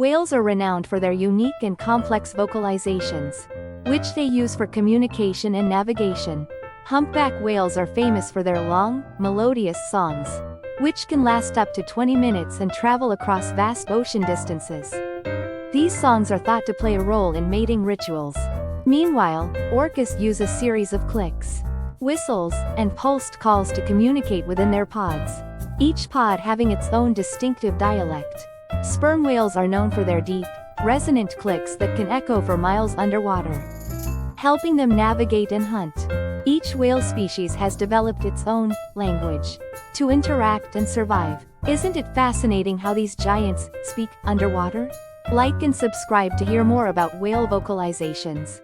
Whales are renowned for their unique and complex vocalizations, which they use for communication and navigation. Humpback whales are famous for their long, melodious songs, which can last up to 20 minutes and travel across vast ocean distances. These songs are thought to play a role in mating rituals. Meanwhile, orcas use a series of clicks, whistles, and pulsed calls to communicate within their pods, each pod having its own distinctive dialect. Sperm whales are known for their deep, resonant clicks that can echo for miles underwater, helping them navigate and hunt. Each whale species has developed its own language to interact and survive. Isn't it fascinating how these giants speak underwater? Like and subscribe to hear more about whale vocalizations.